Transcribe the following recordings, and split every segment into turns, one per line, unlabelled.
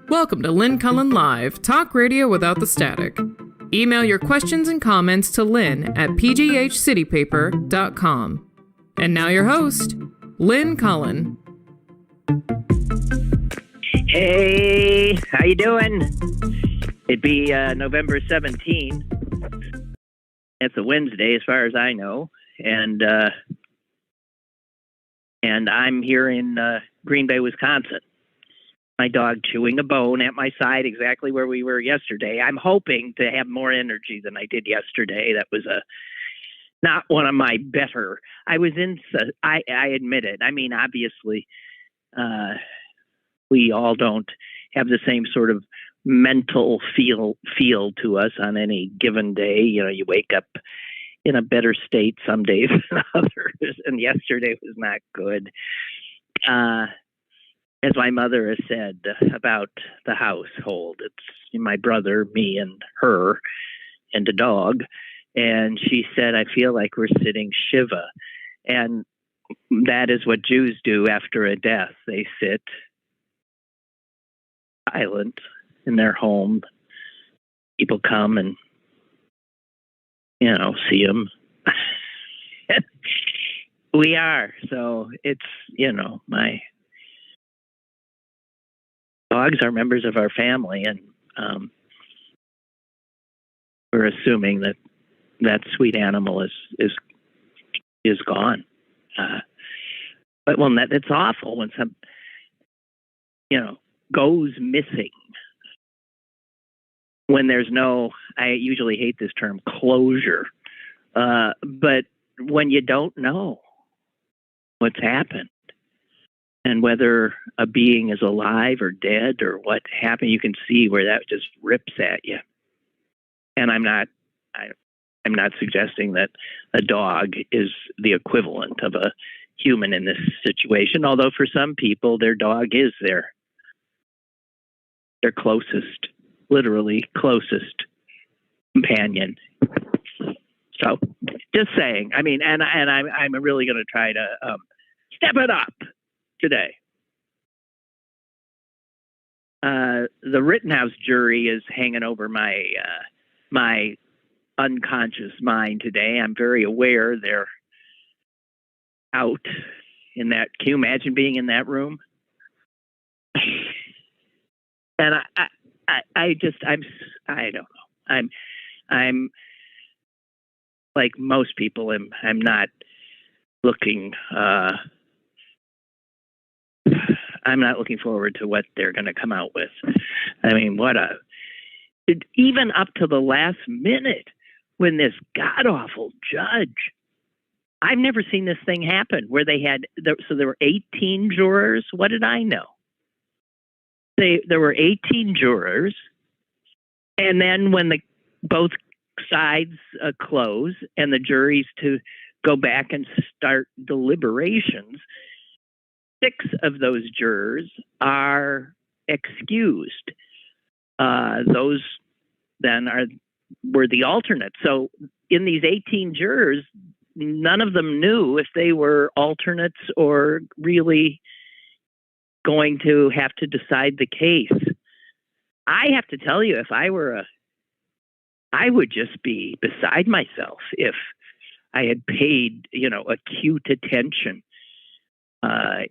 Welcome to Lynn Cullen Live, talk radio without the static. Email your questions and comments to Lynn at pghcitypaper.com. And now your host, Lynn Cullen.
Hey, how you doing? It'd be November 17th. It's a Wednesday, as far as I know, and I'm here in Green Bay, Wisconsin. My dog chewing a bone at my side, exactly where we were yesterday. I'm hoping to have more energy than I did yesterday. That was not one of my better. I admit it. I mean, obviously, we all don't have the same sort of mental feel to us on any given day. You know, you wake up in a better state some days than others, and yesterday was not good. As my mother has said about the household, it's my brother, me, and her, and the dog. And she said, I feel like we're sitting Shiva. And that is what Jews do after a death. They sit silent in their home. People come and, see them. We are. So it's, my dogs are members of our family, and we're assuming that sweet animal is gone. But it's awful when some goes missing. When there's no, I usually hate this term, closure, but when you don't know what's happened, and whether a being is alive or dead or what happened, you can see where that just rips at you. And I'm not suggesting that a dog is the equivalent of a human in this situation, although for some people, their dog is their closest, literally closest companion. So just saying, I mean, and I'm really going to try to step it up today. The Rittenhouse jury is hanging over my unconscious mind today. I'm very aware they're out in that. Can you imagine being in that room? And I don't know. I'm like most people. I'm not looking. I'm not looking forward to what they're going to come out with. I mean, even up to the last minute when this god-awful judge, I've never seen this thing happen where there were 18 jurors. What did I know? There were 18 jurors. And then when both sides close and the jury's to go back and start deliberations, 6 of those jurors are excused. Those then were the alternates. So in these 18 jurors, none of them knew if they were alternates or really going to have to decide the case. I have to tell you, if I were I would just be beside myself if I had paid, acute attention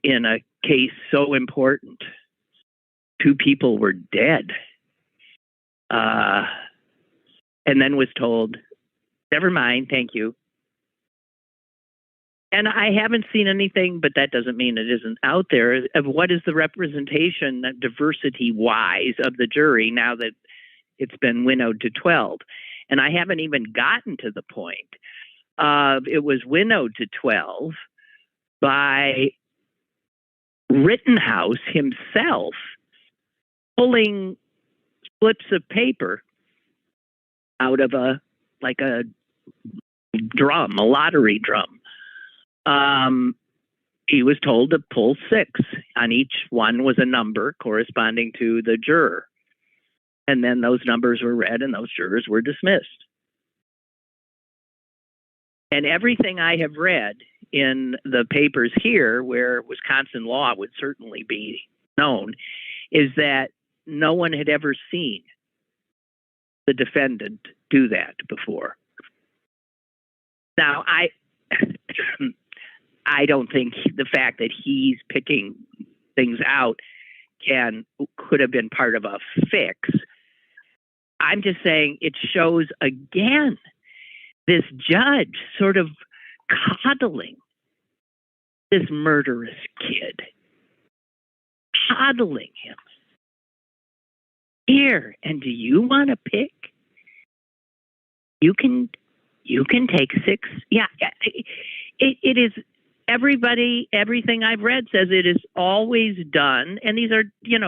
in a case so important. 2 people were dead. And then was told, never mind, thank you. And I haven't seen anything, but that doesn't mean it isn't out there, of what is the representation diversity-wise of the jury now that it's been winnowed to 12. And I haven't even gotten to the point of it was winnowed to 12 by Rittenhouse himself pulling slips of paper out of a drum, a lottery drum. He was told to pull 6. On each one was a number corresponding to the juror. And then those numbers were read and those jurors were dismissed. And everything I have read in the papers here, where Wisconsin law would certainly be known, is that no one had ever seen the defendant do that before. Now, I don't think the fact that he's picking things out could have been part of a fix. I'm just saying it shows again this judge sort of coddling this murderous kid, coddling him. Here, and do you want to pick? You can take 6. Yeah, it is. Everything I've read says it is always done, and these are,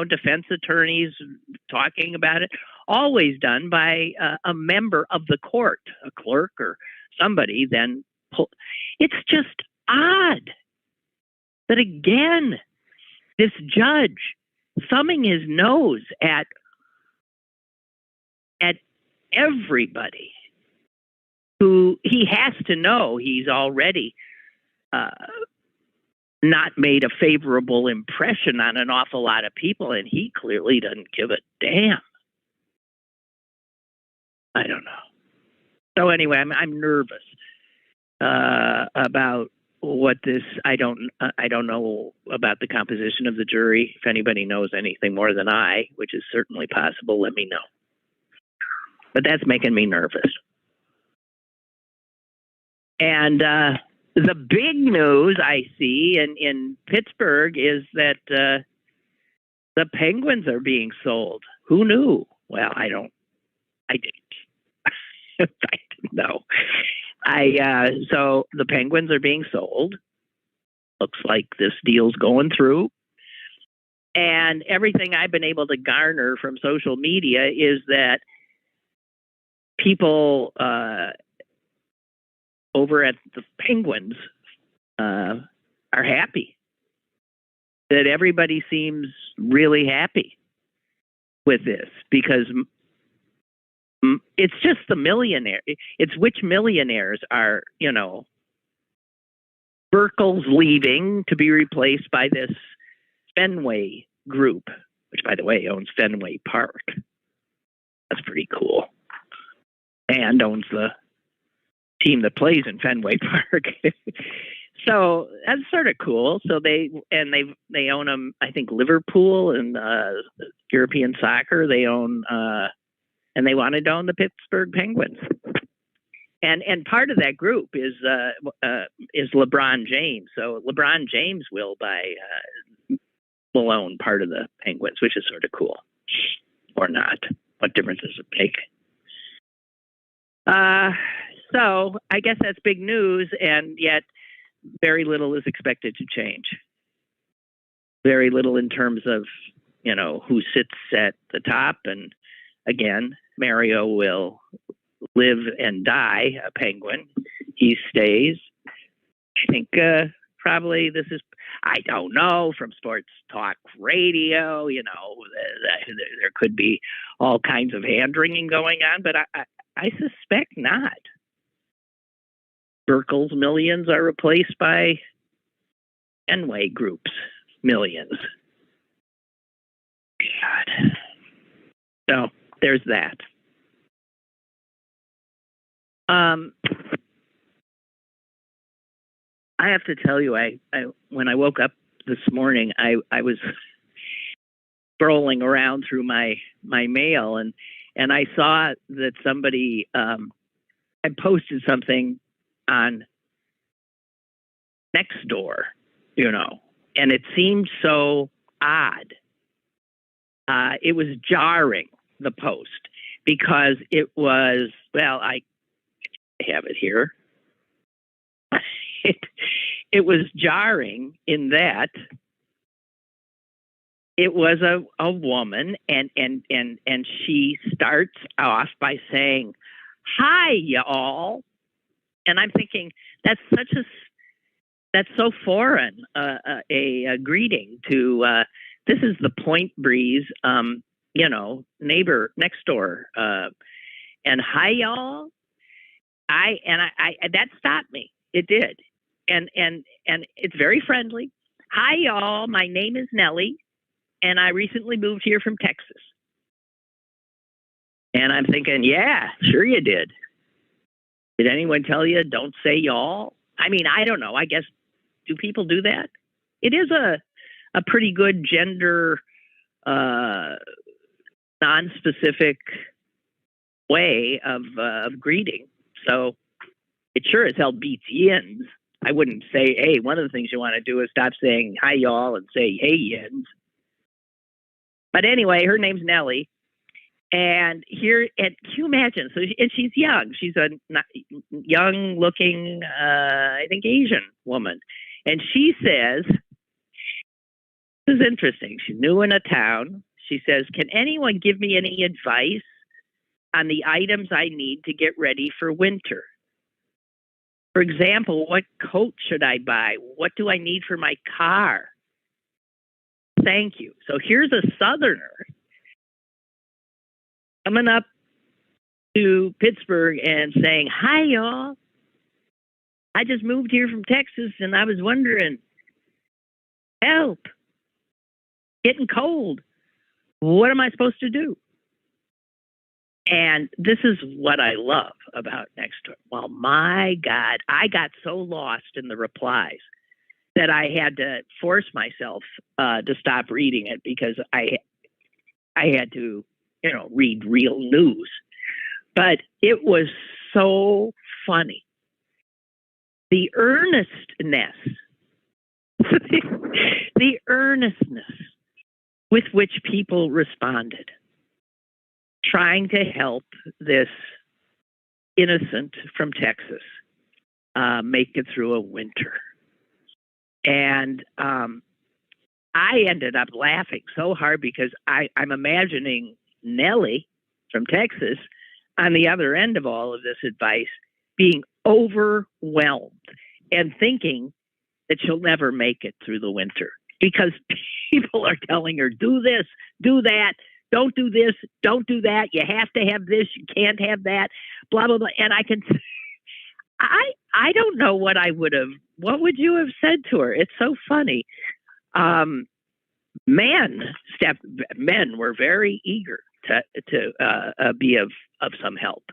defense attorneys talking about it, always done by a member of the court, a clerk or somebody. Then it's just odd that, again, this judge thumbing his nose at everybody who he has to know he's already not made a favorable impression on an awful lot of people, and he clearly doesn't give a damn. I don't know. So anyway, I'm nervous about what this. I don't know about the composition of the jury. If anybody knows anything more than I, which is certainly possible, let me know. But that's making me nervous. And the big news I see in Pittsburgh is that the Penguins are being sold. Who knew? Well, I didn't. I didn't know. So the Penguins are being sold. Looks like this deal's going through. And everything I've been able to garner from social media is that people over at the Penguins are happy. That everybody seems really happy with this, because it's just the millionaire. It's which millionaires are, Burkle's leaving to be replaced by this Fenway group, which, by the way, owns Fenway Park. That's pretty cool. And owns the team that plays in Fenway Park. So that's sort of cool. So they own them. I think Liverpool and European soccer. They own, and they wanted to own the Pittsburgh Penguins. And part of that group is LeBron James. So LeBron James will own part of the Penguins, which is sort of cool, or not. What difference does it make? So I guess that's big news, and yet very little is expected to change. Very little in terms of, who sits at the top. And again, Mario will live and die a Penguin. He stays. I think probably this is, I don't know, from sports talk radio, there could be all kinds of hand-wringing going on, but I suspect not. Burkle's millions are replaced by Fenway Group's millions. God. So there's that. I have to tell you, I when I woke up this morning, I was scrolling around through my mail, and I saw that somebody had posted something on Nextdoor, and it seemed so odd. It was jarring, the post, because it was, well, I have it here. It was jarring in that it was a woman, and she starts off by saying, "Hi, y'all," and I'm thinking that's so foreign a greeting to this is the Point Breeze, neighbor next door, and "Hi, y'all." I that stopped me. It did. And it's very friendly. "Hi, y'all. My name is Nellie. and I recently moved here from Texas. And I'm thinking, yeah, sure you did. Did anyone tell you don't say y'all? I mean, I don't know. I guess, do people do that? It is a pretty good gender non-specific way of greeting. So it sure as hell beats yins. I wouldn't say, hey, one of the things you want to do is stop saying hi y'all and say hey yins. But anyway, her name's Nellie. And here, and can you imagine? So, and she's young. She's a young-looking, I think, Asian woman. And she says, this is interesting. She's new in a town. She says, can anyone give me any advice on the items I need to get ready for winter? For example, what coat should I buy? What do I need for my car? Thank you. So here's a Southerner coming up to Pittsburgh and saying, hi, y'all. I just moved here from Texas and I was wondering, help, getting cold. What am I supposed to do? And this is what I love about Nextdoor. Well, my God, I got so lost in the replies that I had to force myself to stop reading it because I had to, read real news. But it was so funny. The earnestness, the earnestness with which people responded, trying to help this innocent from Texas make it through a winter. And I ended up laughing so hard because I'm imagining Nellie from Texas on the other end of all of this advice being overwhelmed and thinking that she'll never make it through the winter because people are telling her, do this, do that, don't do this, don't do that, you have to have this, you can't have that, blah, blah, blah. And I don't know what would you have said to her? It's so funny. Men were very eager to be of some help.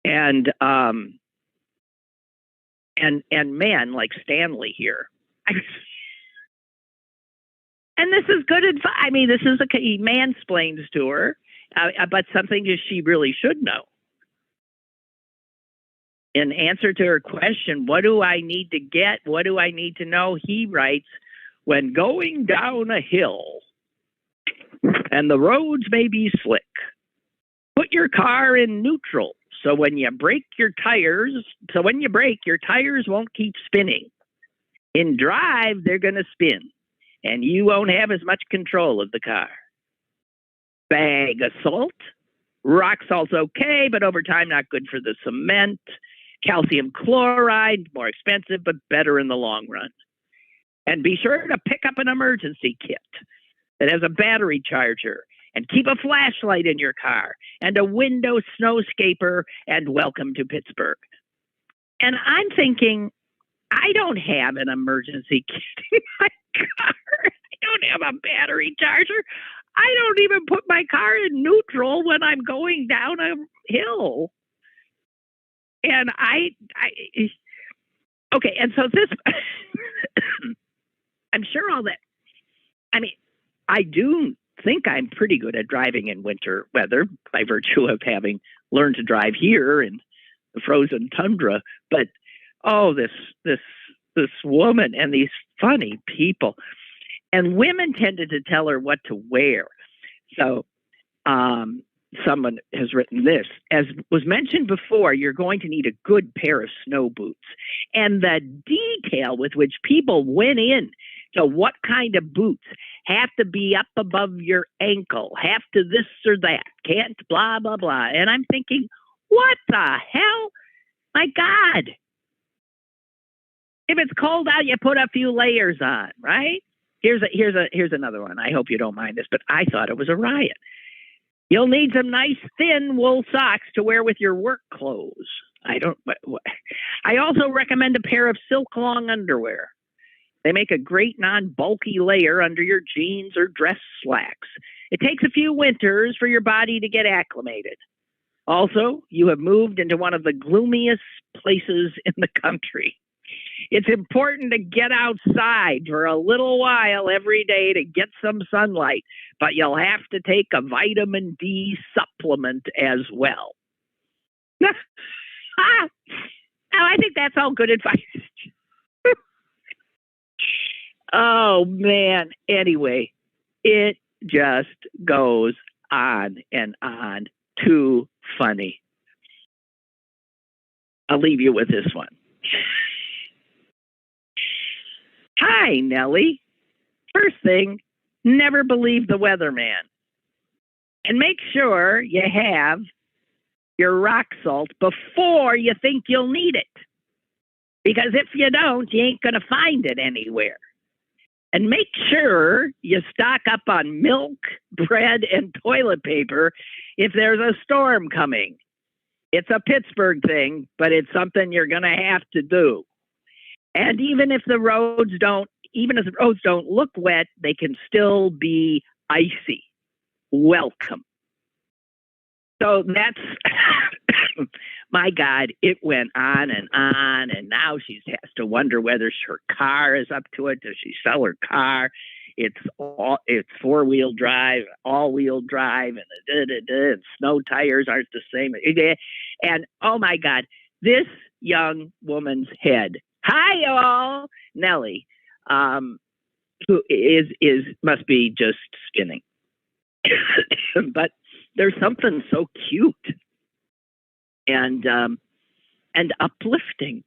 And men like Stanley here. And this is good advice. I mean, this is he mansplains to her, but something that she really should know. In answer to her question, what do I need to get? What do I need to know? He writes, when going down a hill and the roads may be slick, put your car in neutral. So when you brake, your tires won't keep spinning. In drive, they're going to spin, and you won't have as much control of the car. Bag of salt. Rock salt's okay, but over time, not good for the cement. Calcium chloride, more expensive, but better in the long run. And be sure to pick up an emergency kit that has a battery charger, and keep a flashlight in your car and a window snowscaper, and welcome to Pittsburgh. And I'm thinking, I don't have an emergency kit in my car. I don't have a battery charger. I don't even put my car in neutral when I'm going down a hill. And okay. And so this, I'm sure all that, I mean, I do think I'm pretty good at driving in winter weather by virtue of having learned to drive here in the frozen tundra. But this woman and these funny people, and women tended to tell her what to wear. So someone has written this, as was mentioned before, you're going to need a good pair of snow boots. And the detail with which people went in to what kind of boots have to be up above your ankle, have to this or that, can't blah, blah, blah. And I'm thinking, what the hell? My God. If it's cold out, you put a few layers on, right? Here's another one. I hope you don't mind this, but I thought it was a riot. You'll need some nice thin wool socks to wear with your work clothes. I also recommend a pair of silk long underwear. They make a great non-bulky layer under your jeans or dress slacks. It takes a few winters for your body to get acclimated. Also, you have moved into one of the gloomiest places in the country. It's important to get outside for a little while every day to get some sunlight, but you'll have to take a vitamin D supplement as well. I think that's all good advice. Oh, man. Anyway, it just goes on and on. Too funny. I'll leave you with this one. Hi, Nellie. First thing, never believe the weatherman. And make sure you have your rock salt before you think you'll need it. Because if you don't, you ain't going to find it anywhere. And make sure you stock up on milk, bread, and toilet paper if there's a storm coming. It's a Pittsburgh thing, but it's something you're going to have to do. And even if the roads don't look wet, they can still be icy. Welcome. So that's, my God, it went on, and now she has to wonder whether her car is up to it. Does she sell her car? It's four-wheel drive, all-wheel drive, and snow tires aren't the same. And oh my God, this young woman's head. Hi, all, Nellie, who must be just spinning. But there's something so cute and uplifting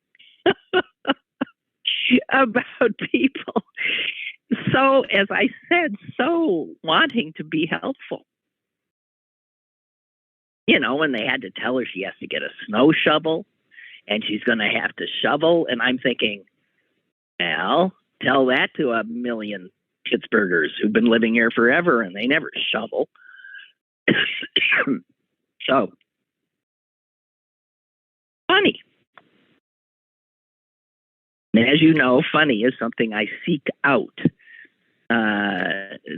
about people. So, as I said, so wanting to be helpful. You know, when they had to tell her she has to get a snow shovel and she's going to have to shovel. And I'm thinking, well, tell that to a million Pittsburghers who've been living here forever and they never shovel. So, funny. And as you know, funny is something I seek out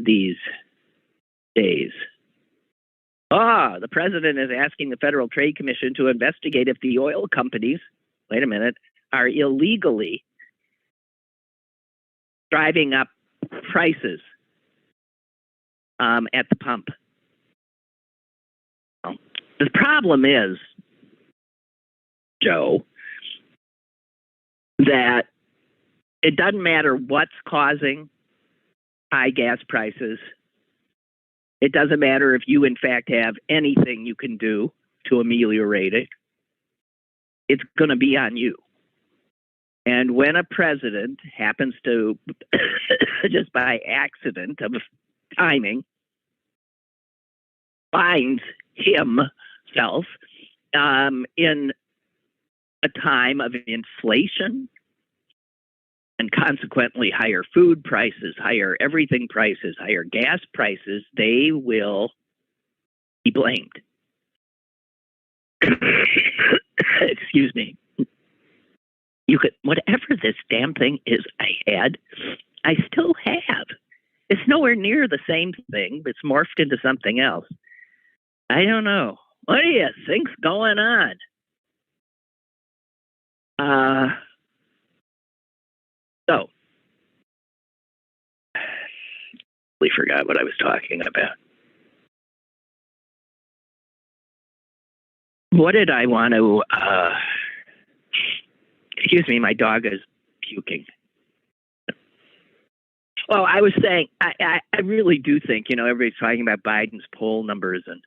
these days. The president is asking the Federal Trade Commission to investigate if the oil companies, wait a minute, are illegally driving up prices at the pump. The problem is, Joe, that it doesn't matter what's causing high gas prices. It doesn't matter if you, in fact, have anything you can do to ameliorate it. It's going to be on you. And when a president happens to, just by accident of timing, finds himself in a time of inflation and consequently higher food prices, higher everything prices, higher gas prices, they will be blamed. Excuse me. You could, whatever this damn thing is I had, I still have. It's nowhere near the same thing, but it's morphed into something else. I don't know. What do you think's going on? So, we forgot what I was talking about. What did I want to, excuse me, my dog is puking. Well, I was saying, I really do think, everybody's talking about Biden's poll numbers. And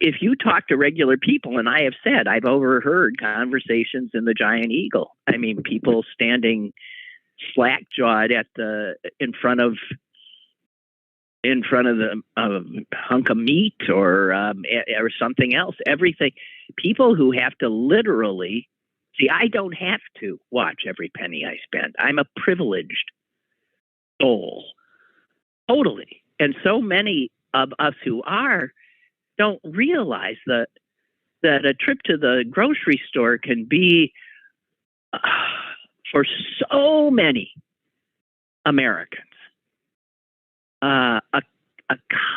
if you talk to regular people, and I have said, I've overheard conversations in the Giant Eagle. I mean, people standing slack-jawed in front of the hunk of meat or something else. Everything. People who have to literally see. I don't have to watch every penny I spend. I'm a privileged soul, totally. And so many of us who don't realize that a trip to the grocery store can be for so many Americans. A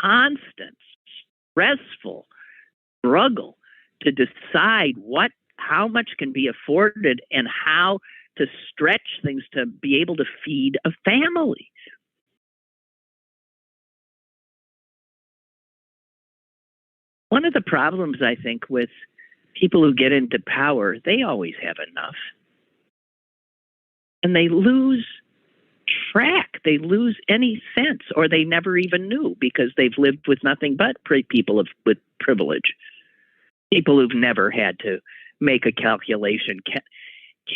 constant, stressful struggle to decide how much can be afforded and how to stretch things to be able to feed a family. One of the problems, I think, with people who get into power, they always have enough. And they lose track. They lose any sense, or they never even knew because they've lived with nothing but people with privilege. People who've never had to make a calculation.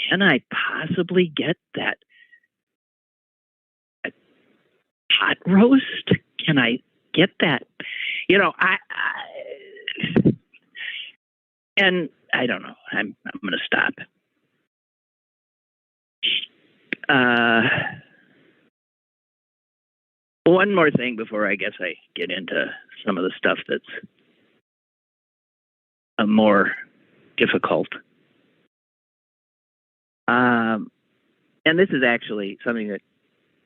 Can I possibly get that pot roast? Can I get that? And I don't know. I'm going to stop. One more thing before I guess I get into some of the stuff that's more difficult. And this is actually something that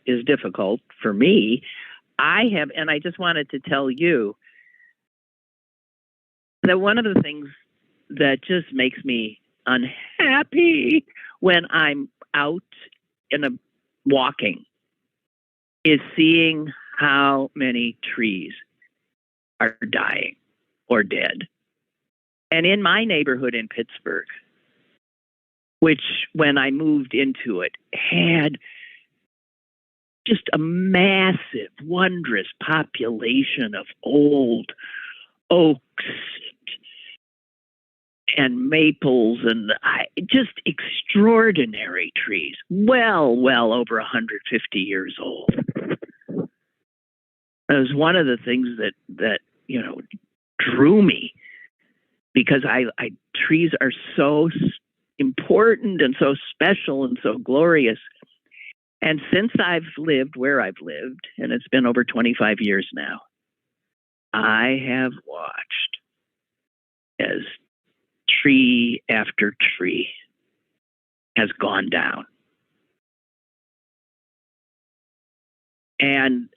is difficult for me. And I just wanted to tell you that one of the things that just makes me unhappy when I'm out walking is seeing how many trees are dying or dead. And in my neighborhood in Pittsburgh, which when I moved into it had just a massive, wondrous population of old oaks and maples and just extraordinary trees, well over 150 years old. It was one of the things that drew me, because trees are so important and so special and so glorious. And since I've lived where I've lived, and it's been over 25 years now, I have watched as tree after tree has gone down. And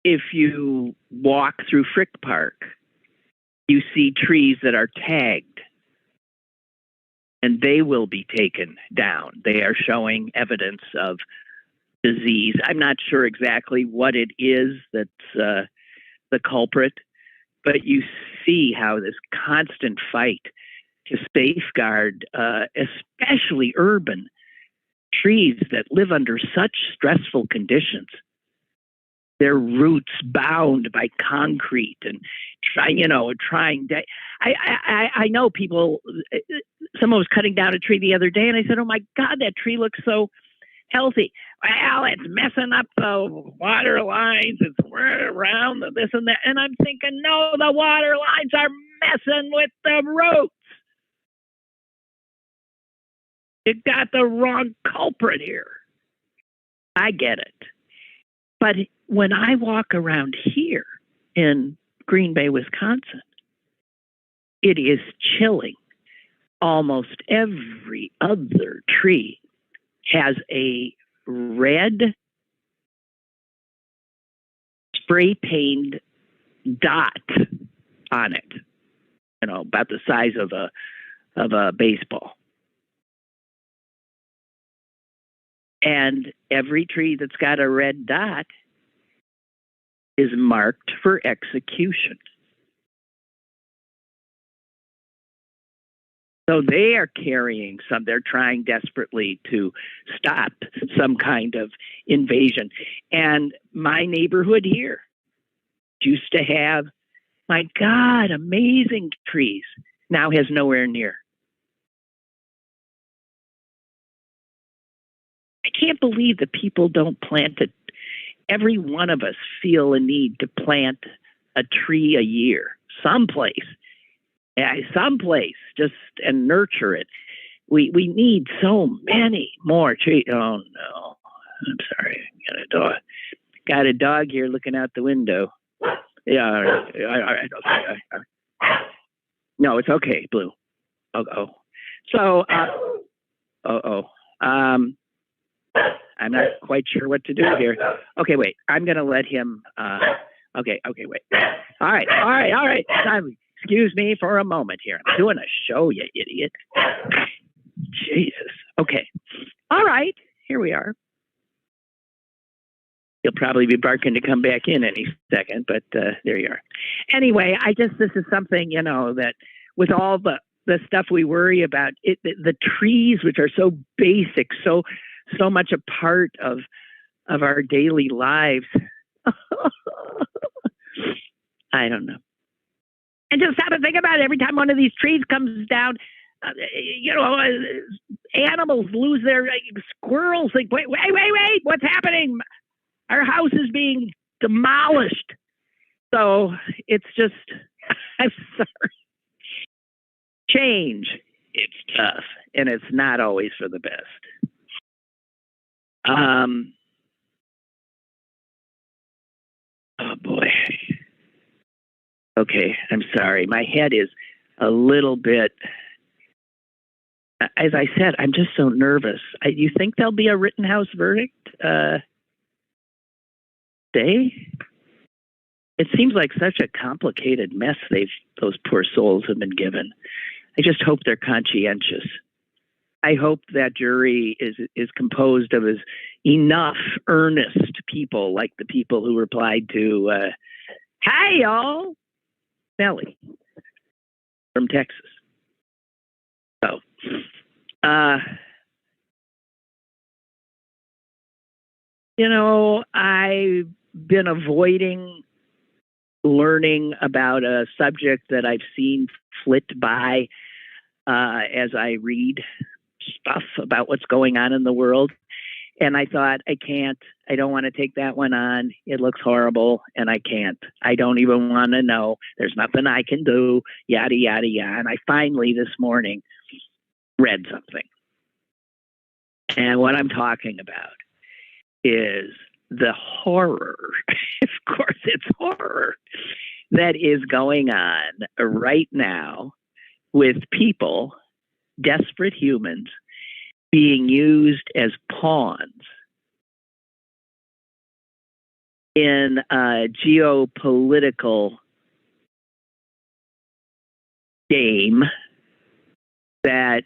if you walk through Frick Park, you see trees that are tagged, and they will be taken down. They are showing evidence of disease. I'm not sure exactly what it is that's the culprit, but you see how this constant fight to safeguard, especially urban trees that live under such stressful conditions, their roots bound by concrete and trying to. I know people. Someone was cutting down a tree the other day, and I said, "Oh my God, that tree looks so healthy." Well, it's messing up the water lines. It's around this and that, and I'm thinking, no, the water lines are messing with the roots. You got the wrong culprit here. I get it. But when I walk around here in Green Bay, Wisconsin, it is chilling. Almost every other tree has a red spray painted dot on it, about the size of a baseball. And every tree that's got a red dot is marked for execution. So they are carrying they're trying desperately to stop some kind of invasion. And my neighborhood here used to have, my God, amazing trees, now has nowhere near. I can't believe that people don't plant it. Every one of us feel a need to plant a tree a year, someplace, just and nurture it. We need so many more trees. Oh no, I'm sorry. Got a dog here looking out the window. Yeah, no, it's okay, Blue. Oh. So, I'm not quite sure what to do here. Okay, wait. I'm going to let him. Okay, wait. All right. Excuse me for a moment here. I'm doing a show, you idiot. Jesus. Okay. All right. Here we are. He'll probably be barking to come back in any second, but there you are. Anyway, this is something, that with all the stuff we worry about, the trees, which are so basic, so much a part of our daily lives. I don't know. And just have to think about it. Every time one of these trees comes down, animals lose their squirrels. Like, wait, what's happening? Our house is being demolished. So it's just, I'm sorry. Change, it's tough, and it's not always for the best. Oh boy. Okay, I'm sorry. My head is a little bit, as I said, I'm just so nervous. You think there'll be a Rittenhouse verdict? It seems like such a complicated mess those poor souls have been given. I just hope they're conscientious. I hope that jury is composed of enough earnest people, like the people who replied to, "Hi, y'all," Nellie from Texas. So, I've been avoiding learning about a subject that I've seen flit by as I read stuff about what's going on in the world. And I thought, I don't want to take that one on. It looks horrible, and I can't. I don't even want to know. There's nothing I can do, yada, yada, yada. And I finally, this morning, read something. And what I'm talking about is the horror, of course it's horror, that is going on right now with people, desperate humans, being used as pawns in a geopolitical game that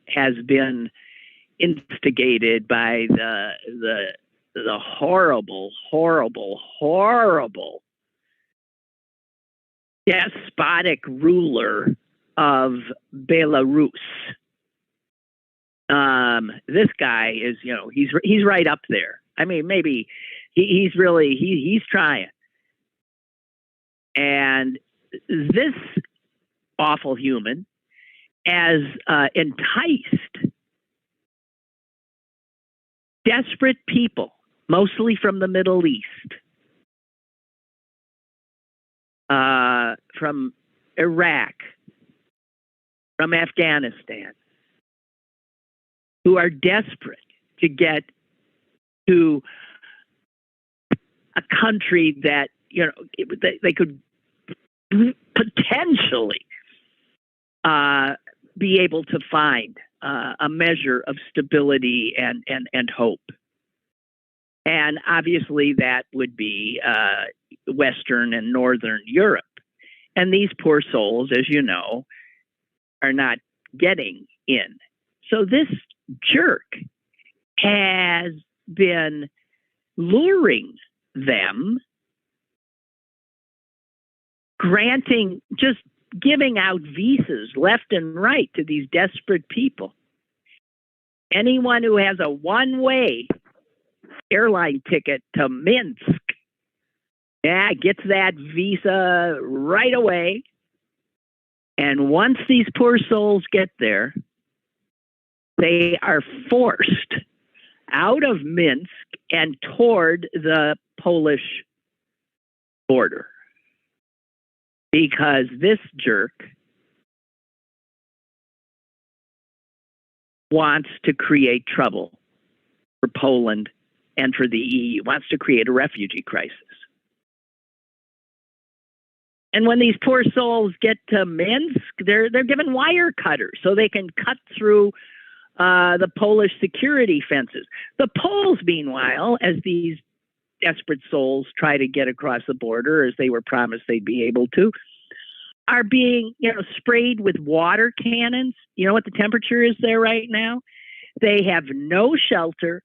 has been instigated by the horrible despotic ruler of Belarus. This guy is, he's right up there. I mean, maybe he's trying. And this awful human has enticed desperate people, mostly from the Middle East, from Iraq, from Afghanistan, who are desperate to get to a country that, they could potentially be able to find a measure of stability and hope. And obviously that would be Western and Northern Europe. And these poor souls, as you know, are not getting in. So this jerk has been luring them, just giving out visas left and right to these desperate people. Anyone who has a one-way airline ticket to Minsk, gets that visa right away. And once these poor souls get there, they are forced out of Minsk and toward the Polish border. Because this jerk wants to create trouble for Poland and for the EU, wants to create a refugee crisis. And when these poor souls get to Minsk, they're given wire cutters so they can cut through the Polish security fences. The Poles, meanwhile, as these desperate souls try to get across the border, as they were promised they'd be able to, are being, sprayed with water cannons. You know what the temperature is there right now? They have no shelter.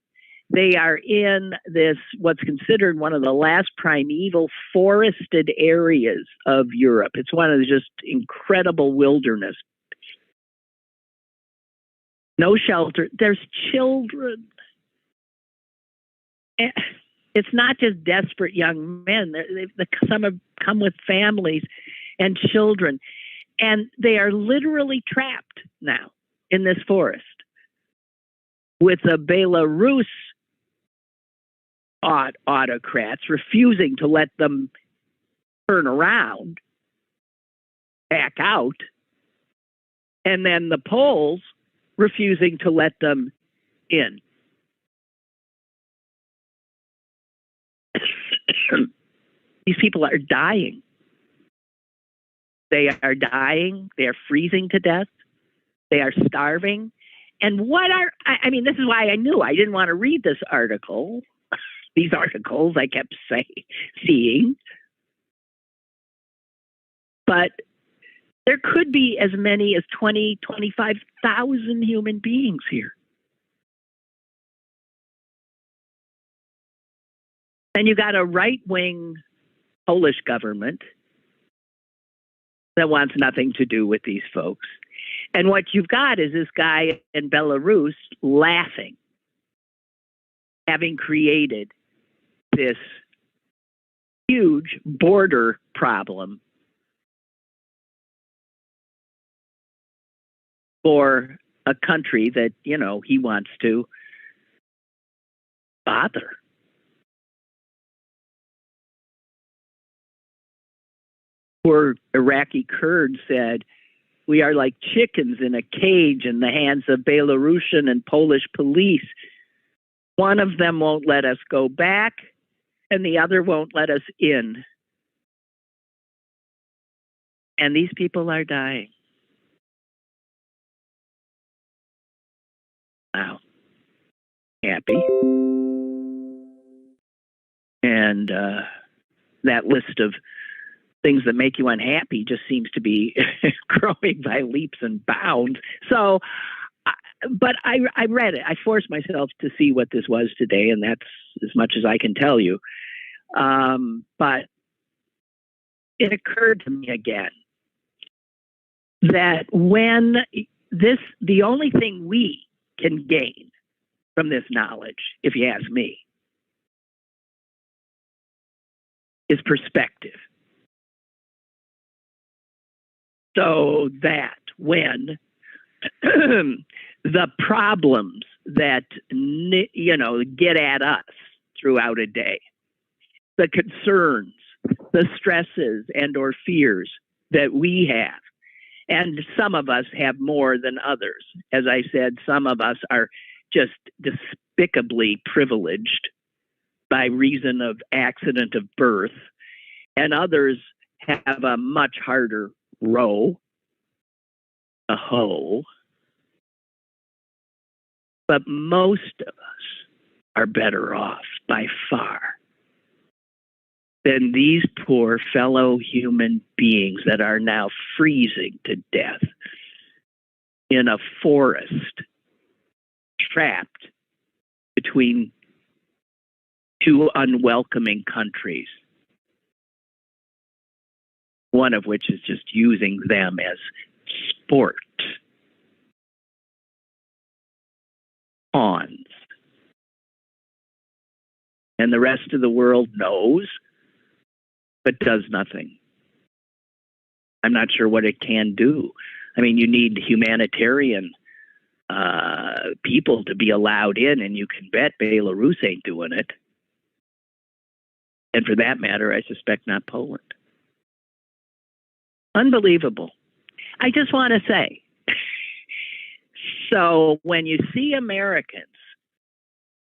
They are in this, what's considered one of the last primeval forested areas of Europe. It's one of the just incredible wilderness. No shelter. There's children. It's not just desperate young men. Some have come with families and children. And they are literally trapped now in this forest with the Belarus autocrats refusing to let them turn around, back out, and then the Poles refusing to let them in. These people are dying. They are dying. They are freezing to death. They are starving. And this is why I knew I didn't want to read this article. These articles I kept seeing. But there could be as many as 25,000 human beings here. And you got a right-wing Polish government that wants nothing to do with these folks. And what you've got is this guy in Belarus laughing, having created this huge border problem for a country that, he wants to bother. Poor Iraqi Kurds said, "We are like chickens in a cage in the hands of Belarusian and Polish police. One of them won't let us go back, and the other won't let us in." And these people are dying. Wow. Happy. And that list of things that make you unhappy just seems to be growing by leaps and bounds. So, but I read it. I forced myself to see what this was today, and that's as much as I can tell you. But it occurred to me again that the only thing we can gain from this knowledge, if you ask me, is perspective. So that when the problems that, get at us throughout a day, the concerns, the stresses and or fears that we have, and some of us have more than others. As I said, some of us are just despicably privileged by reason of accident of birth, and others have a much harder row, a hoe. But most of us are better off by far than these poor fellow human beings that are now freezing to death in a forest, trapped between two unwelcoming countries, one of which is just using them as sport pawns. And the rest of the world knows, but does nothing. I'm not sure what it can do. I mean, you need humanitarian people to be allowed in, and you can bet Belarus ain't doing it. And for that matter, I suspect not Poland. Unbelievable. I just want to say, so when you see Americans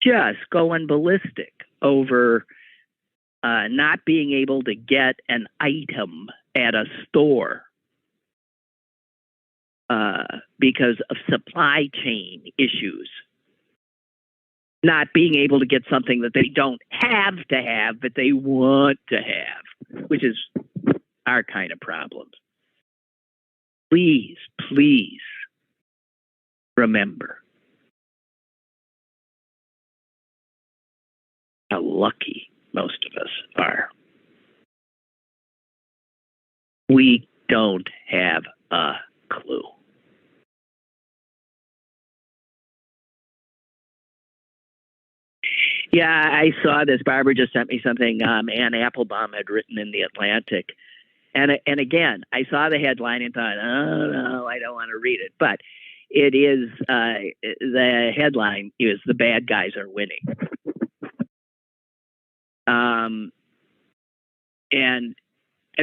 just going ballistic over not being able to get an item at a store, because of supply chain issues. Not being able to get something that they don't have to have, but they want to have, which is our kind of problems. Please, please remember how lucky most of us are. We don't have a clue. Yeah, I saw this. Barbara just sent me something Ann Applebaum had written in The Atlantic. And again, I saw the headline and thought, oh, no, I don't want to read it. But it is, the headline is "The Bad Guys Are Winning." And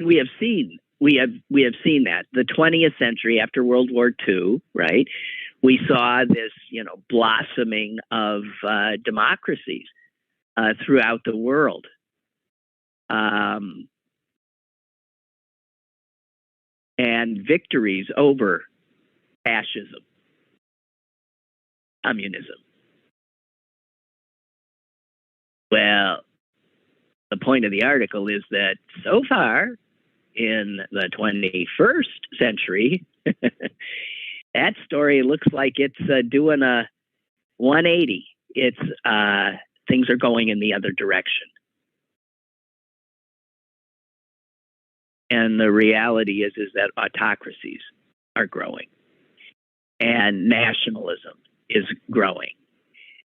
we have seen that the 20th century after World War II, right? We saw this, blossoming of democracies throughout the world. And victories over fascism, communism. Well, the point of the article is that so far in the 21st century, that story looks like it's doing a 180. It's things are going in the other direction. And the reality is that autocracies are growing, and nationalism is growing,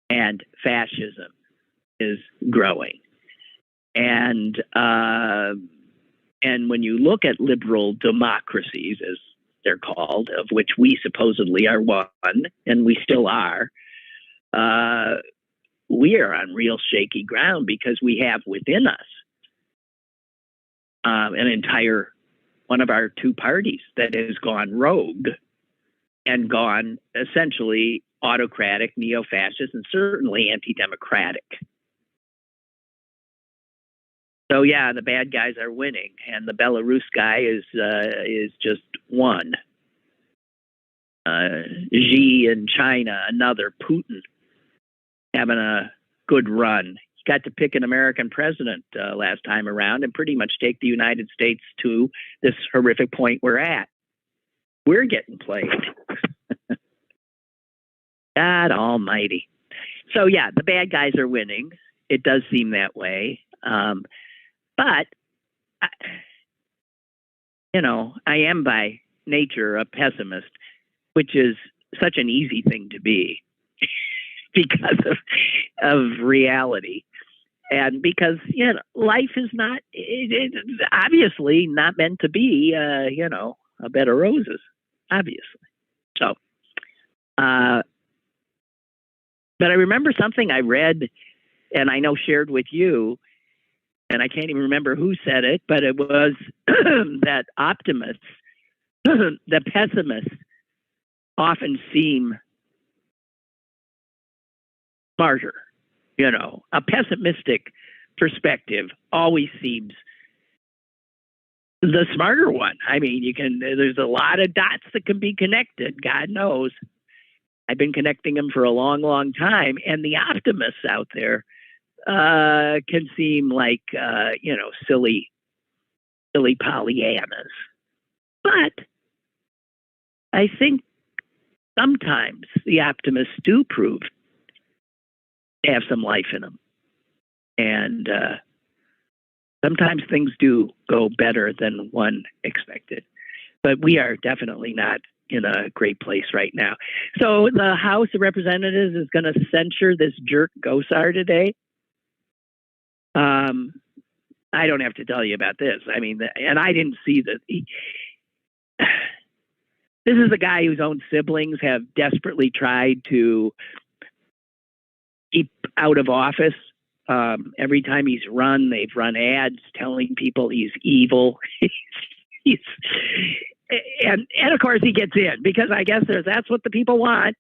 and fascism is growing. And when you look at liberal democracies, as they're called, of which we supposedly are one, and we still are, we are on real shaky ground because we have within us an entire one of our two parties that has gone rogue and gone essentially autocratic, neo-fascist, and certainly anti-democratic. So yeah, the bad guys are winning, and the Belarus guy is just one. Xi in China, another. Putin having a good run. He got to pick an American president last time around and pretty much take the United States to this horrific point we're at. We're getting played. God almighty. So yeah, the bad guys are winning. It does seem that way. But, I am by nature a pessimist, which is such an easy thing to be because of reality. And because, life is not, it's obviously not meant to be, a bed of roses, obviously. So, but I remember something I read and I know shared with you, and I can't even remember who said it, but it was that optimists, the pessimists, often seem smarter. A pessimistic perspective always seems the smarter one. I mean, there's a lot of dots that can be connected. God knows. I've been connecting them for a long, long time. And the optimists out there can seem like, silly Pollyannas. But I think sometimes the optimists do prove to have some life in them. And sometimes things do go better than one expected. But we are definitely not in a great place right now. So the House of Representatives is going to censure this jerk Gosar today. I don't have to tell you about this. I mean, and I didn't see that. This is a guy whose own siblings have desperately tried to keep out of office. Every time he's run, they've run ads telling people he's evil. And of course he gets in because I guess that's what the people want.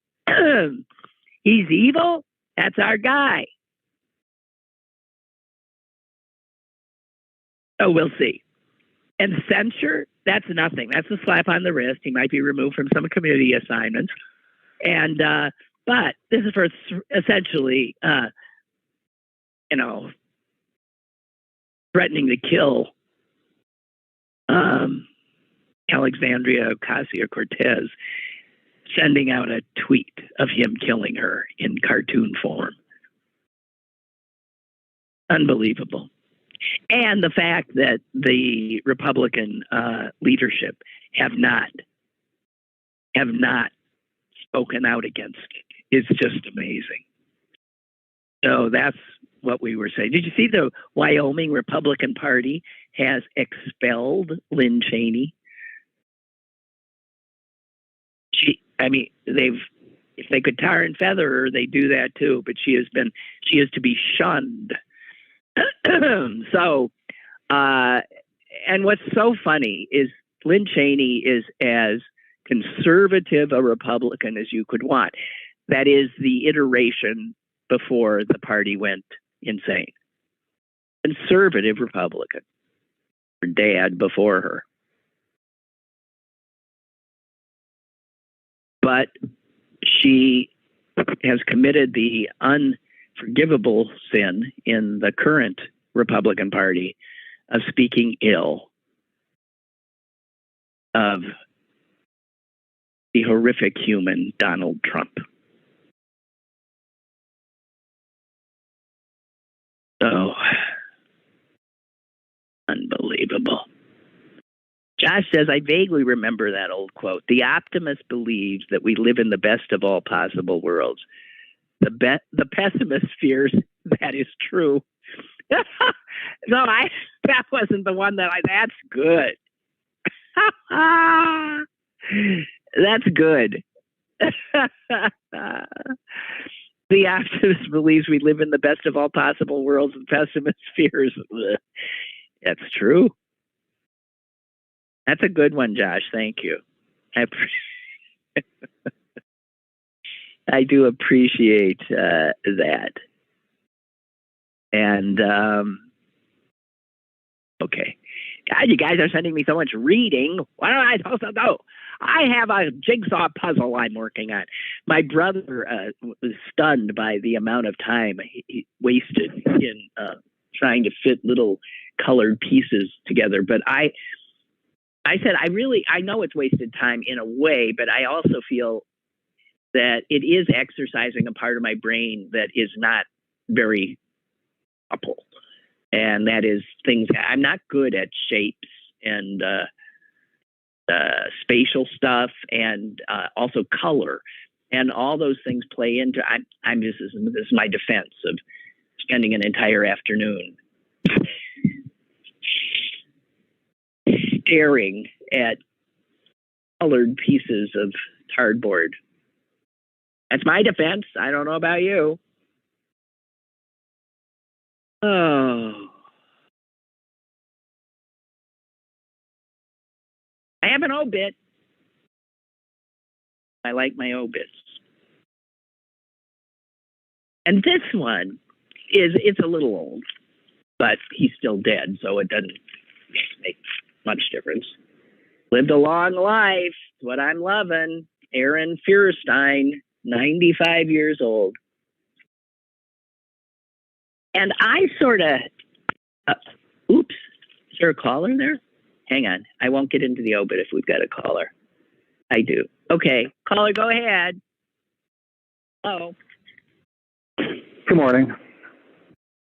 He's evil. That's our guy. Oh, we'll see. And censure that's nothing. That's a slap on the wrist. He might be removed from some community assignments. And, but this is for essentially, threatening to kill Alexandria Ocasio-Cortez, sending out a tweet of him killing her in cartoon form. Unbelievable. And the fact that the Republican leadership have not spoken out against it is just amazing. So that's what we were saying. Did you see the Wyoming Republican Party has expelled Lynn Cheney? If they could tar and feather her, they do that too. But she is to be shunned. So, and what's so funny is Lynn Cheney is as conservative a Republican as you could want. That is the iteration before the party went insane. Conservative Republican. Her dad before her. But she has committed the unforgivable sin in the current Republican Party of speaking ill of the horrific human Donald Trump. So, unbelievable. Josh says, I vaguely remember that old quote. The optimist believes that we live in the best of all possible worlds. The pessimist fears that is true. No, that wasn't the one that's good. That's good. The optimist believes we live in the best of all possible worlds, and pessimist fears. That's true. That's a good one, Josh. Thank you. I do appreciate that. And, okay. God, you guys are sending me so much reading. What am I supposed to do? I have a jigsaw puzzle I'm working on. My brother was stunned by the amount of time he wasted in trying to fit little colored pieces together. But I said, I know it's wasted time in a way, but I also feel that it is exercising a part of my brain that is not very supple. And that is things, I'm not good at shapes and spatial stuff and also color. And all those things play into, this is my defense of spending an entire afternoon staring at colored pieces of cardboard. That's my defense. I don't know about you. Oh. I have an obit. I like my obits. And this one it's a little old, but he's still dead, so it doesn't make much difference. Lived a long life. That's what I'm loving. Aaron Feuerstein, 95 years old. And I sort of, oops, is there a caller there? Hang on. I won't get into the obit if we've got a caller. I do. Okay. Caller, go ahead. Hello.
Good morning.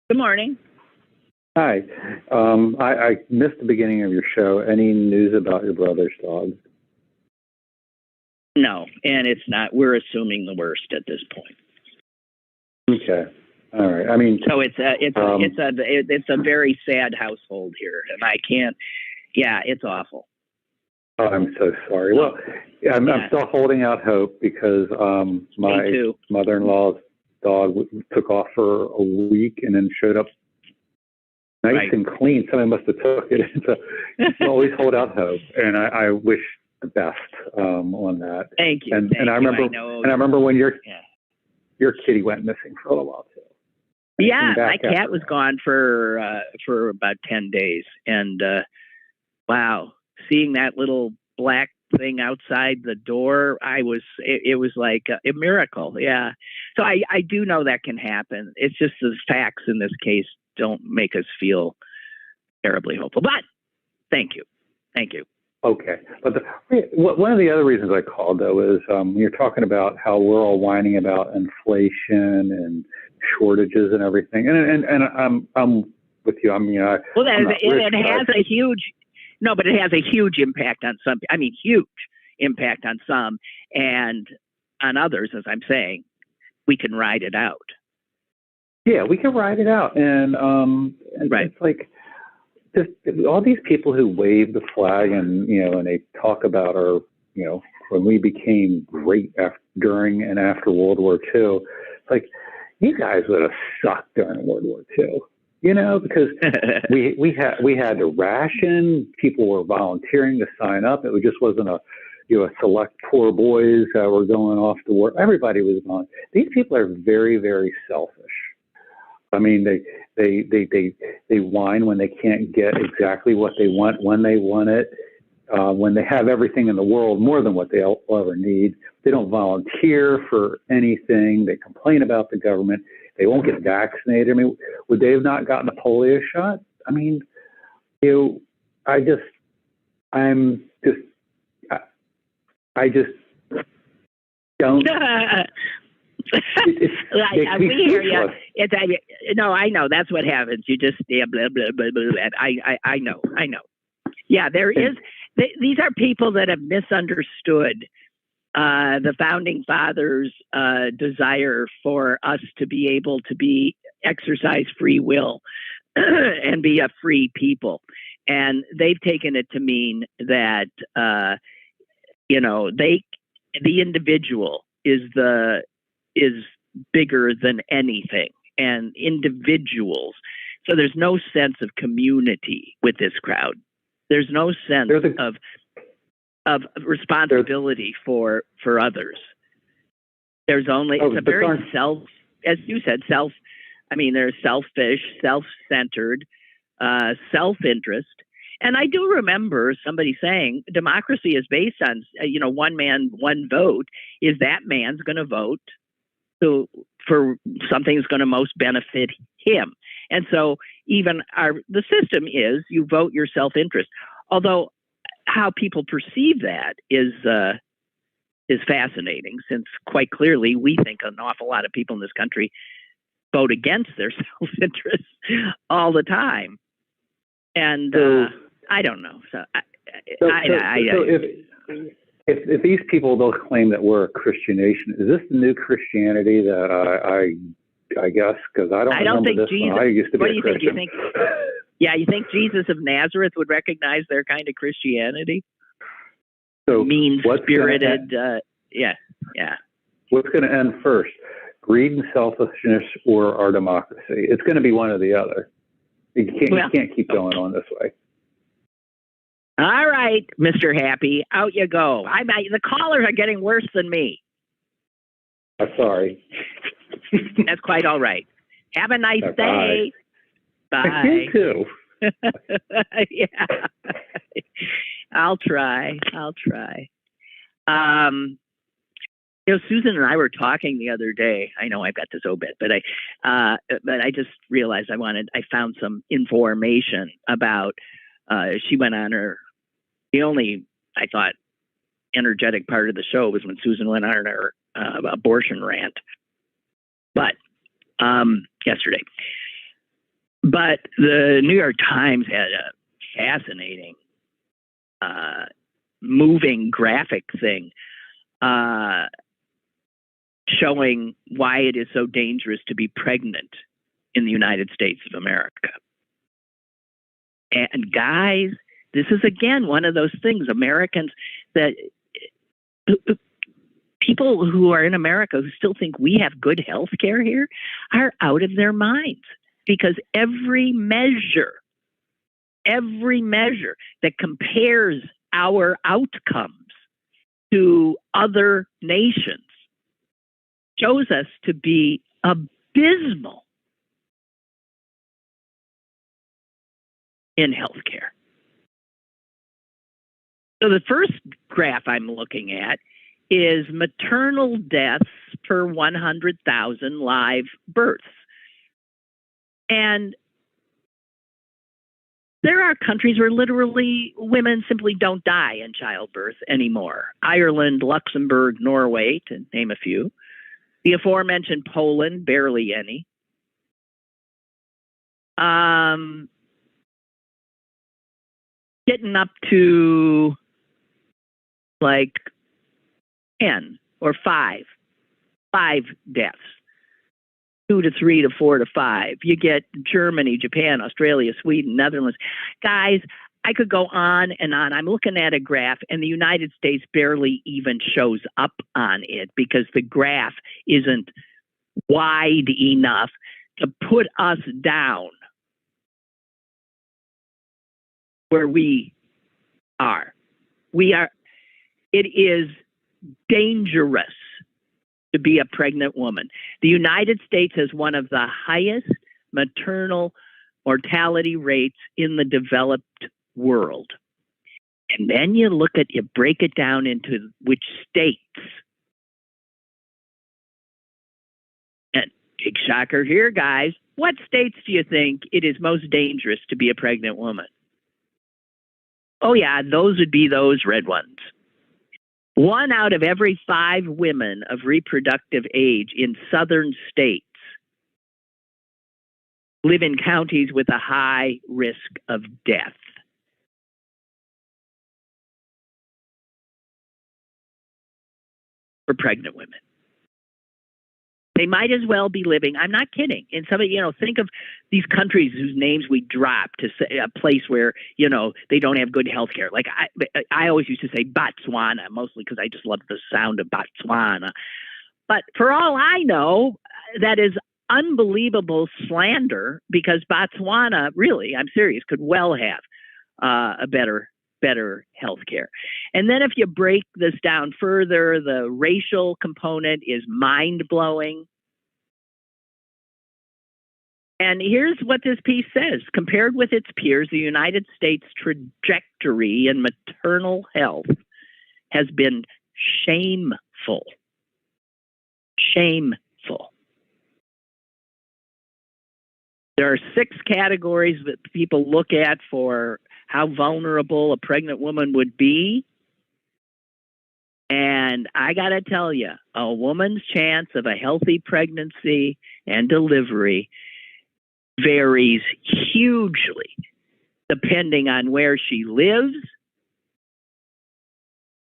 Good morning.
Hi. I missed the beginning of your show. Any news about your brother's dog?
No, and it's not. We're assuming the worst at this point.
Okay. All right. I mean,
so it's a very sad household here, and I can't. Yeah, it's awful.
Oh, I'm so sorry. Well, I'm still holding out hope because my mother-in-law's dog took off for a week and then showed up nice and clean. Somebody must have took it. So you always hold out hope, and I wish the best on that.
Thank you.
And I remember when your kitty went missing for a little while too.
Yeah, my cat was gone for about 10 days, and wow, seeing that little black thing outside the door, it was like a miracle. Yeah. So I do know that can happen. It's just the facts in this case don't make us feel terribly hopeful. But thank you.
Okay. But one of the other reasons I called, though, is you're talking about how we're all whining about inflation and shortages and everything. And I'm with you. I mean,
it has a huge impact on some. I mean, huge impact on some, and on others, as I'm saying, we can ride it out.
Yeah, we can ride it out. And
right.
It's like, just all these people who wave the flag and they talk about our, when we became great during and after World War II, it's like, you guys would have sucked during World War II, because we had to ration. People were volunteering to sign up. It just wasn't a select poor boys that were going off to war. Everybody was on. These people are very, very selfish. I mean, they whine when they can't get exactly what they want when they want it. When they have everything in the world, more than what they'll ever need. They don't volunteer for anything. They complain about the government. They won't get vaccinated. I mean, would they have not gotten a polio shot? I mean, I just don't.
We hear you. No, I know that's what happens. You just blah blah blah blah. I know. Yeah, there is. These are people that have misunderstood the founding fathers' desire for us to be able to exercise free will and be a free people, and they've taken it to mean that the individual is bigger than anything, and individuals. So there's no sense of community with this crowd. There's no sense of responsibility for others. There's only it's a very as you said, they're selfish, self-centered, self-interest. And I do remember somebody saying democracy is based on, one man, one vote. Is that man's going to vote for something that's going to most benefit him? And so even the system is you vote your self-interest. Although how people perceive that is fascinating, since quite clearly we think an awful lot of people in this country vote against their self-interest all the time. And I don't know.
If these people don't claim that we're a Christian nation, is this the new Christianity that I guess, because I don't remember this
Jesus,
one. I used to be a Christian.
You think Jesus of Nazareth would recognize their kind of Christianity?
So
mean-spirited, yeah.
What's going to end first? Greed and selfishness or our democracy? It's going to be one or the other. You can't keep going on this way.
All right, Mr. Happy, out you go. The callers are getting worse than me.
I'm sorry.
That's quite all right. Have a nice day. Bye.
You too.
Yeah. I'll try. Susan and I were talking the other day. I know I've got this obit, but I just realized I found some information about. She went on the only, I thought, energetic part of the show was when Susan went on her abortion rant. But yesterday. But the New York Times had a fascinating, moving graphic thing showing why it is so dangerous to be pregnant in the United States of America. And guys, this is again one of those things, Americans, that people who are in America who still think we have good health care here are out of their minds, because every measure that compares our outcomes to other nations shows us to be abysmal in healthcare. So the first graph I'm looking at is maternal deaths per 100,000 live births. And there are countries where literally women simply don't die in childbirth anymore. Ireland, Luxembourg, Norway, to name a few. The aforementioned Poland, barely any. Getting up to like 10 or 5 deaths. 2 to 3 to 4 to 5. You get Germany, Japan, Australia, Sweden, Netherlands. Guys, I could go on and on. I'm looking at a graph, and the United States barely even shows up on it because the graph isn't wide enough to put us down where we are. It is dangerous to be a pregnant woman. The United States has one of the highest maternal mortality rates in the developed world. And then you break it down into which states. And big shocker here, guys. What states do you think it is most dangerous to be a pregnant woman? Oh yeah, those would be those red ones. 1 out of every 5 women of reproductive age in southern states live in counties with a high risk of death. For pregnant women. They might as well be living, I'm not kidding, in some, think of these countries whose names we drop to say a place where, they don't have good health care. Like I always used to say Botswana, mostly because I just love the sound of Botswana. But for all I know, that is unbelievable slander because Botswana, really, I'm serious, could well have a better health care. And then if you break this down further, the racial component is mind-blowing. And here's what this piece says. Compared with its peers, the United States' trajectory in maternal health has been shameful. Shameful. There are 6 categories that people look at for how vulnerable a pregnant woman would be. And I got to tell you, a woman's chance of a healthy pregnancy and delivery varies hugely depending on where she lives,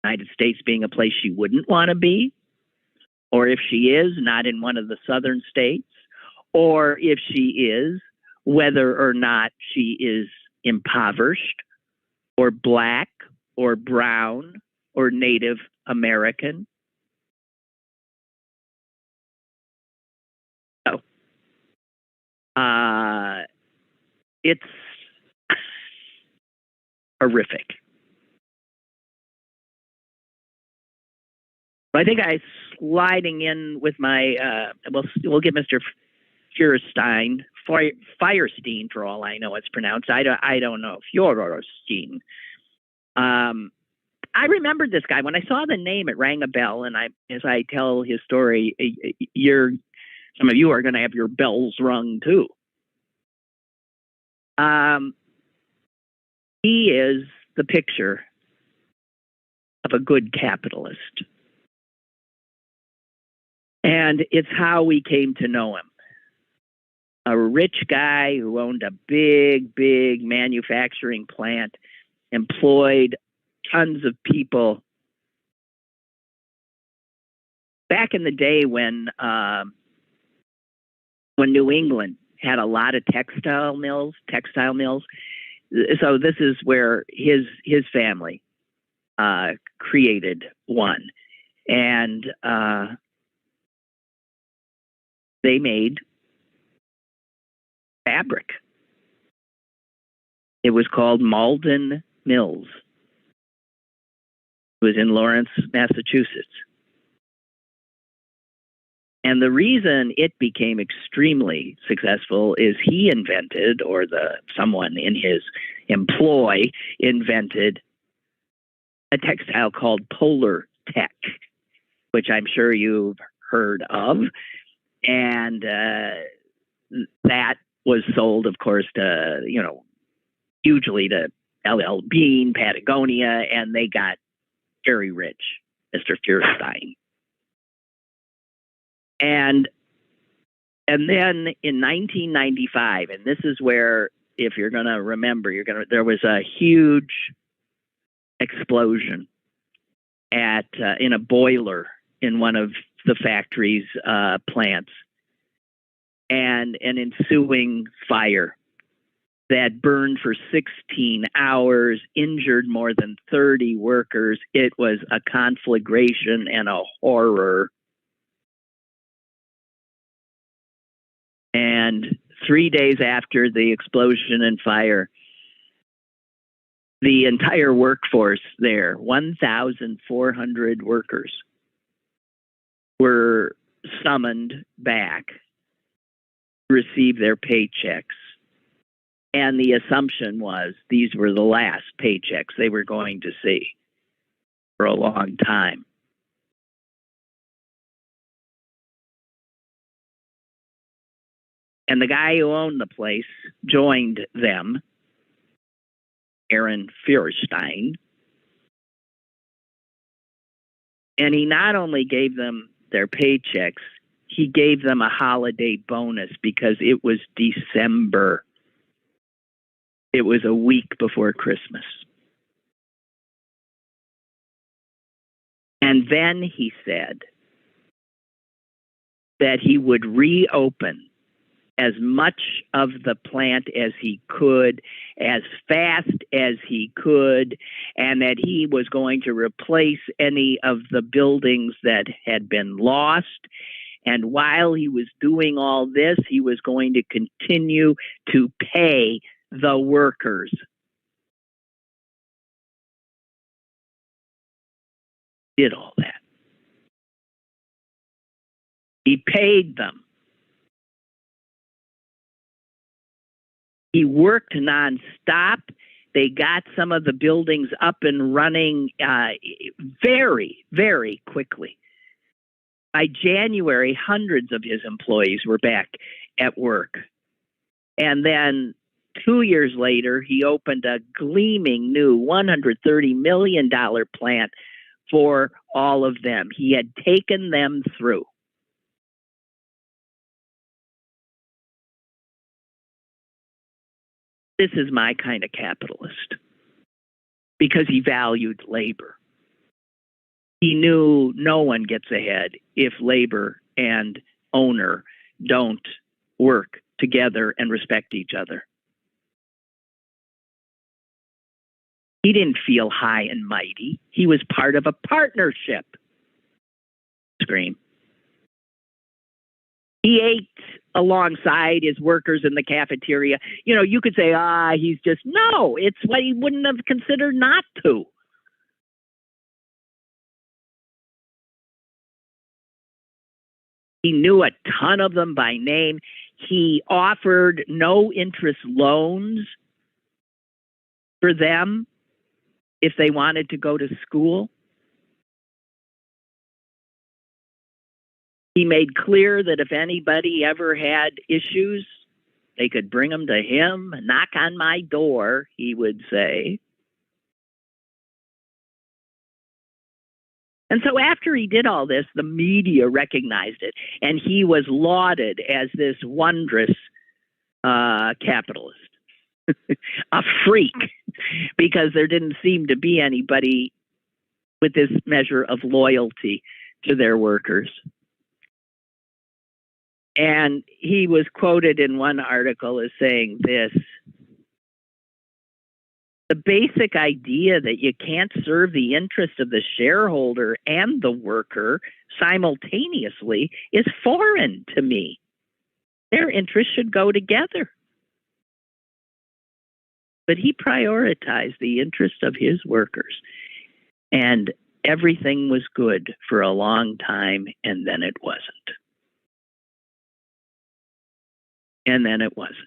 United States being a place she wouldn't want to be, or if she is not in one of the southern states, or if she is, whether or not she is impoverished or black or brown or Native American. So, it's horrific. I think I'm sliding in with my, we'll get Mr. Firestein for all I know it's pronounced. I don't know. Feuerstein. I remembered this guy. When I saw the name, it rang a bell. And as I tell his story, some of you are going to have your bells rung too. He is the picture of a good capitalist. And it's how we came to know him. A rich guy who owned a big manufacturing plant, employed tons of people. Back in the day when New England had a lot of textile mills. So this is where his family created one. And they made fabric. It was called Malden Mills. It was in Lawrence, Massachusetts. And the reason it became extremely successful is he invented, or someone in his employ invented, a textile called Polar Tech, which I'm sure you've heard of. And that was sold, of course, to, hugely to LL Bean, Patagonia, and they got very rich, Mr. Feuerstein. And then in 1995, and this is where, if you're going to remember, there was a huge explosion in a boiler in one of the factory's plants, and an ensuing fire that burned for 16 hours, injured more than 30 workers. It was a conflagration and a horror. And 3 days after the explosion and fire, the entire workforce there, 1,400 workers, were summoned back to receive their paychecks. And the assumption was these were the last paychecks they were going to see for a long time. And the guy who owned the place joined them, Aaron Feuerstein. And he not only gave them their paychecks, he gave them a holiday bonus because it was December. It was a week before Christmas. And then he said that he would reopen as much of the plant as he could, as fast as he could, and that he was going to replace any of the buildings that had been lost. And while he was doing all this, he was going to continue to pay the workers. Did all that. He paid them. He worked nonstop. They got some of the buildings up and running very, very quickly. By January, hundreds of his employees were back at work. And then 2 years later, he opened a gleaming new $130 million plant for all of them. He had taken them through. This is my kind of capitalist, because he valued labor. He knew no one gets ahead if labor and owner don't work together and respect each other. He didn't feel high and mighty. He was part of a partnership. Scream. He ate alongside his workers in the cafeteria. You could say, he's just, no, it's what he wouldn't have considered not to. He knew a ton of them by name. He offered no interest loans for them if they wanted to go to school. He made clear that if anybody ever had issues, they could bring them to him. Knock on my door, he would say. And so after he did all this, the media recognized it, and he was lauded as this wondrous capitalist, a freak, because there didn't seem to be anybody with this measure of loyalty to their workers. And he was quoted in one article as saying this: the basic idea that you can't serve the interest of the shareholder and the worker simultaneously is foreign to me. Their interests should go together. But he prioritized the interest of his workers. And everything was good for a long time, and then it wasn't. And then it wasn't.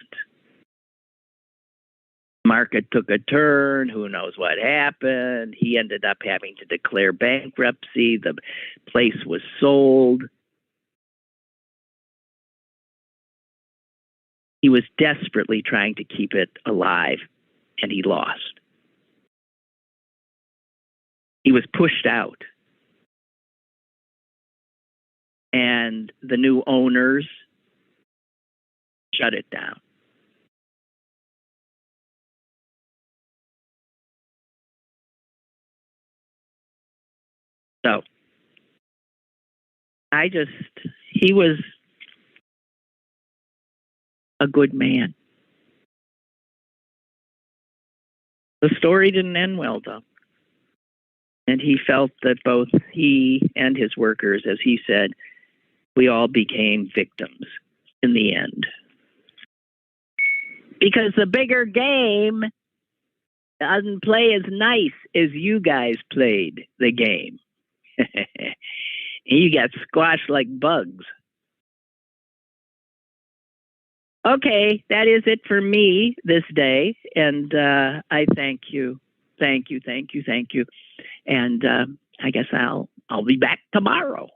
Market took a turn. Who knows what happened? He ended up having to declare bankruptcy. The place was sold. He was desperately trying to keep it alive, and he lost. He was pushed out. And the new owners shut it down. So, he was a good man. The story didn't end well, though. And he felt that both he and his workers, as he said, we all became victims in the end. Because the bigger game doesn't play as nice as you guys played the game. You got squashed like bugs. Okay, that is it for me this day. And I thank you. Thank you. And I guess I'll be back tomorrow.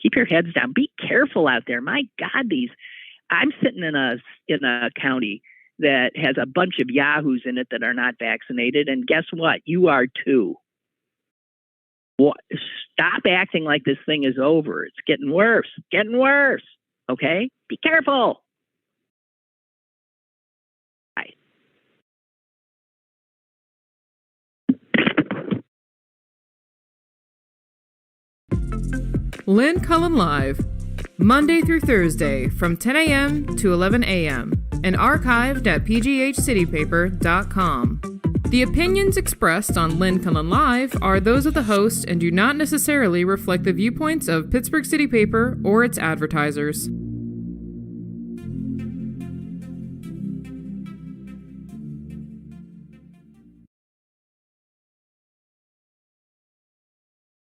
Keep your heads down. Be careful out there. My God, I'm sitting in a county that has a bunch of yahoos in it that are not vaccinated. And guess what? You are too. Stop acting like this thing is over. It's getting worse. Okay? Be careful. Bye.
Lynn Cullen Live, Monday through Thursday from 10 a.m. to 11 a.m. and archived at pghcitypaper.com. The opinions expressed on Lynn Cullen Live are those of the host and do not necessarily reflect the viewpoints of Pittsburgh City Paper or its advertisers.